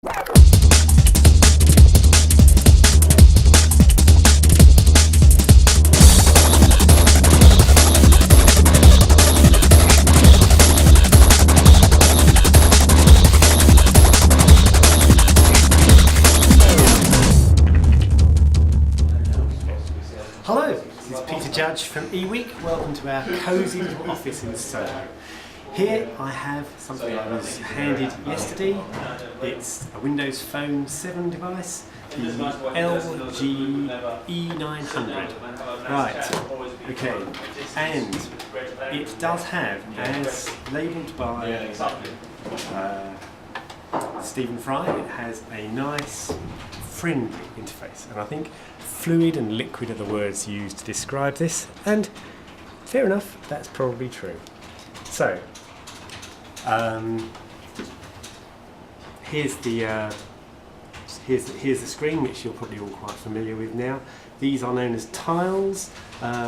Hello, this is Peter Judge from eWeek. Welcome to our cosy little office in Soho. Here I have something I was handed yesterday. It's a Windows Phone 7 device, the LG-E900. Right, okay, and it does have, as labelled by Stephen Fry, it has a nice, friendly interface, and I think fluid and liquid are the words used to describe this, and fair enough, that's probably true. So, here's the screen, which you're probably all quite familiar with now. These are known as tiles,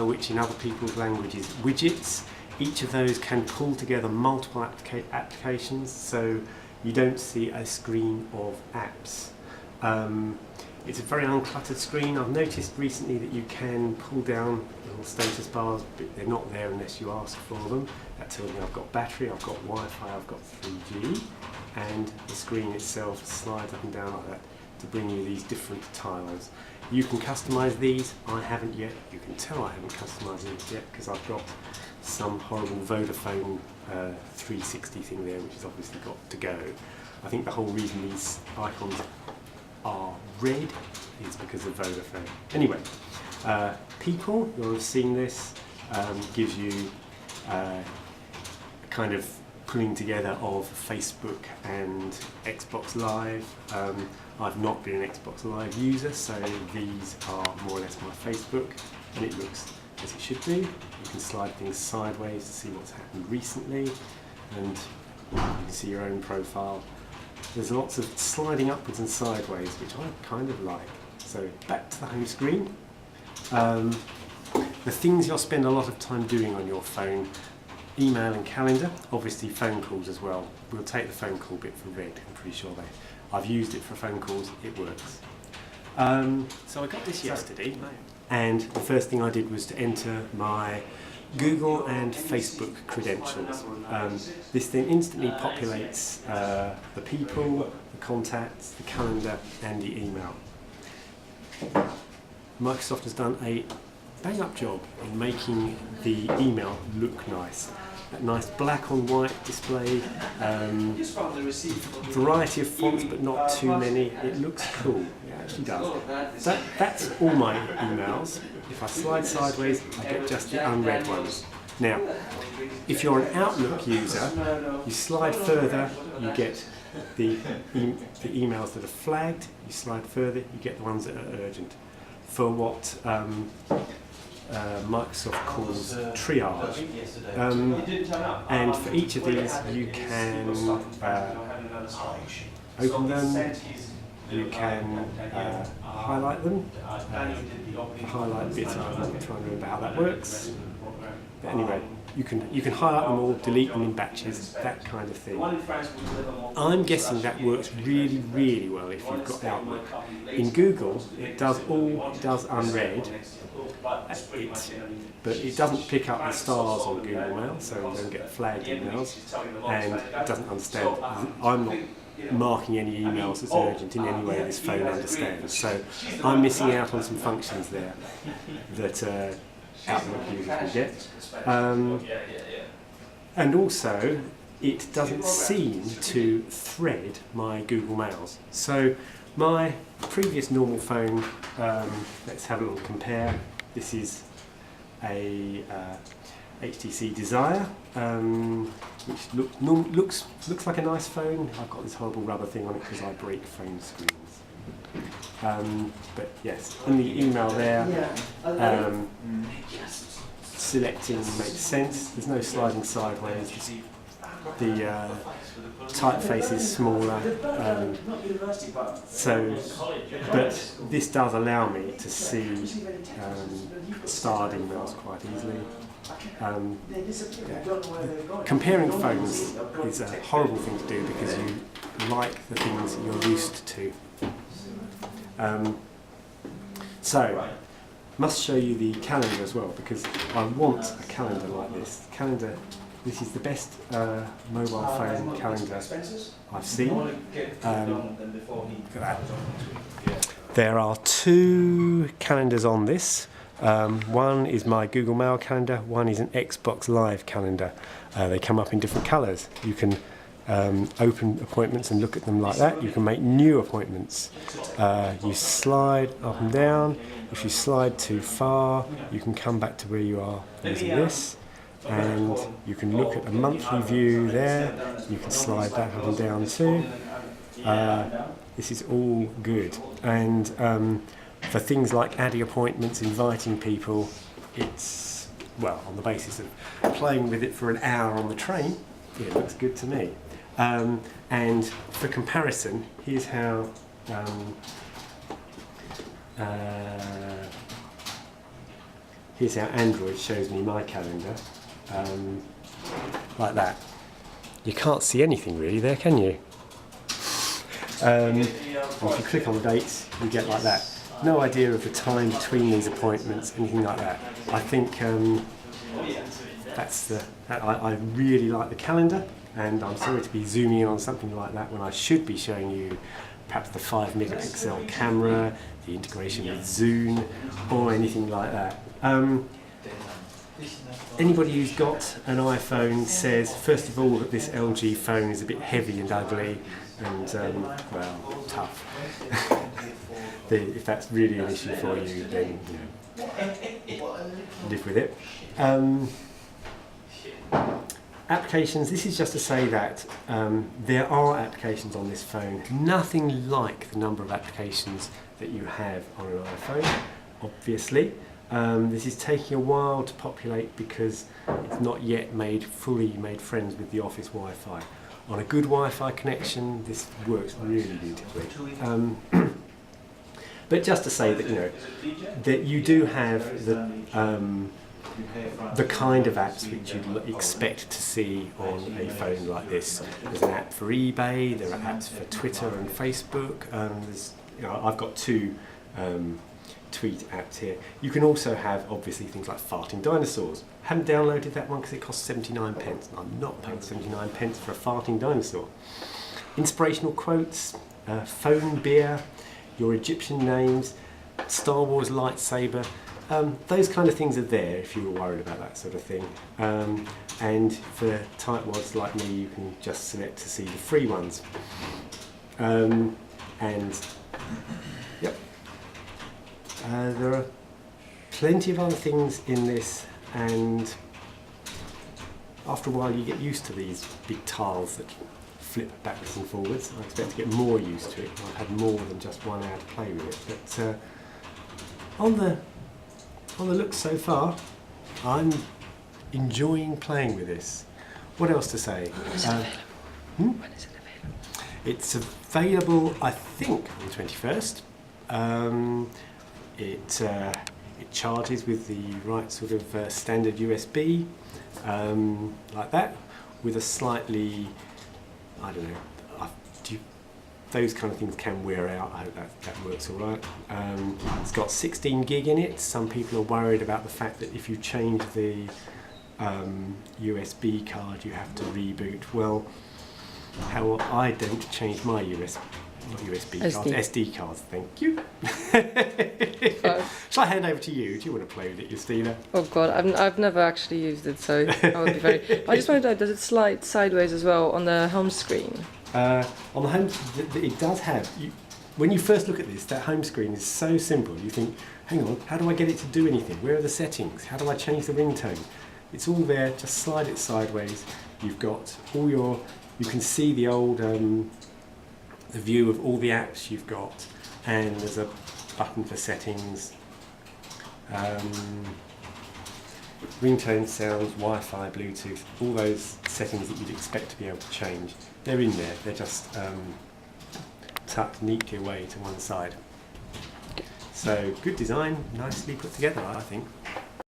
which in other people's language is widgets. Each of those can pull together multiple applications, so you don't see a screen of apps. It's a very uncluttered screen. I've noticed recently that you can pull down little status bars, but they're not there unless you ask for them. That tells me I've got battery, I've got Wi-Fi, I've got 3G, and the screen itself slides up and down like that to bring you these different tiles. You can customise these. I haven't yet. You can tell I haven't customised these yet because I've got some horrible Vodafone 360 thing there, which has obviously got to go. I think the whole reason these icons are red is because of Vodafone. Anyway, people, you'll have seen this, gives you a kind of pulling together of Facebook and Xbox Live. I've not been an Xbox Live user, so these are more or less my Facebook, and it looks as it should do. You can slide things sideways to see what's happened recently, and you can see your own profile. There's lots of sliding upwards and sideways, which I kind of like. So back to the home screen. The things you'll spend a lot of time doing on your phone: email and calendar, obviously phone calls as well. We'll take the phone call bit for red, I'm pretty sure I've used it for phone calls, it works. So I got this yesterday, and the first thing I did was to enter my Google and Facebook credentials. This thing instantly populates the people, the contacts, the calendar and the email. Microsoft has done a bang up job in making the email look nice. That nice black on white display, variety of fonts but not too many. It looks cool, it actually does. That's all my emails. If I slide sideways, I get just the unread ones. Now, if you're an Outlook user, you slide further, you get the emails that are flagged. You slide further, you get the ones that are urgent. For what Microsoft calls triage. And for each of these, you can open them. You can highlight them. The highlight bit, I'm not trying to remember how that works. But anyway, you can highlight them all, delete them in batches, that kind of thing. I'm guessing that works really, really well if you've got Outlook. In Google, it does unread, but it doesn't pick up the stars on Google Mail, so you don't get flagged emails, and it doesn't understand. I'm not marking any emails as urgent in any way this phone understands, so I'm missing out on some functions there that Outlook users will get. And also, it doesn't seem to thread my Google Mails. So my previous normal phone, let's have a little compare. This is a HTC Desire, which looks like a nice phone. I've got this horrible rubber thing on it because I break phone screens. But yes, in the email there, selecting makes sense. There's no sliding sideways. The typeface is smaller, but this does allow me to see starred emails quite easily. Comparing phones is a horrible thing to do because you like the things you're used too. So, must show you the calendar as well, because I want a calendar like this. Calendar. This is the best mobile phone calendar I've seen. There are two calendars on this. One is my Google Mail calendar, one is an Xbox Live calendar. They come up in different colours. You can open appointments and look at them like that. You can make new appointments. You slide up and down. If you slide too far, you can come back to where you are using this. And you can look at a monthly view there. You can slide that up and down too. This is all good. And for things like adding appointments, inviting people, it's, well, on the basis of playing with it for an hour on the train, it looks good to me. And for comparison, here's how Android shows me my calendar. Like that. You can't see anything really there, can you? And if you click on the dates, you get like that. No idea of the time between these appointments, anything like that. I think I really like the calendar, and I'm sorry to be zooming in on something like that when I should be showing you perhaps the 5-megapixel camera, the integration with Zoom, or anything like that. Anybody who's got an iPhone says, first of all, that this LG phone is a bit heavy and ugly and, well, tough. If that's really an issue for you, then live with it. Applications, this is just to say that there are applications on this phone, nothing like the number of applications that you have on an iPhone, obviously. This is taking a while to populate because it's not yet fully made friends with the office Wi-Fi. On a good Wi-Fi connection, this works really beautifully. But just to say that that you do have the kind of apps which you'd expect to see on a phone like this. There's an app for eBay. There are apps for Twitter and Facebook. I've got two tweet apps here. You can also have obviously things like farting dinosaurs. Haven't downloaded that one because it costs 79 pence. I'm not paying 79 pence for a farting dinosaur. Inspirational quotes, phone beer, your Egyptian names, Star Wars lightsaber. Those kind of things are there if you were worried about that sort of thing. And for tightwads like me, you can just select to see the free ones. And yep. There are plenty of other things in this, and after a while you get used to these big tiles that flip backwards and forwards. I expect to get more used to it. I've had more than just 1 hour to play with it, but on the looks so far, I'm enjoying playing with this. What else to say? When is it available? It's available, I think, on the 21st. It charges with the right sort of standard USB, like that, with a slightly, I don't know, those kind of things can wear out. I hope that works all right. It's got 16 gig in it. Some people are worried about the fact that if you change the USB card, you have to reboot. Well, I don't change my USB cards, SD cards, thank you. Shall I hand over to you? Do you want to play with it, Justina? Oh god, I've never actually used it, so I would be very... I just wanted to know, does it slide sideways as well on the home screen? On the home, it does have, when you first look at this, that home screen is so simple. You think, hang on, how do I get it to do anything? Where are the settings? How do I change the ringtone? It's all there, just slide it sideways. You've got all your, you can see the old, the view of all the apps you've got, and there's a button for settings, ringtone, sounds, Wi-Fi, Bluetooth, all those settings that you'd expect to be able to change. They're in there, they're just tucked neatly away to one side. So good design, nicely put together, I think.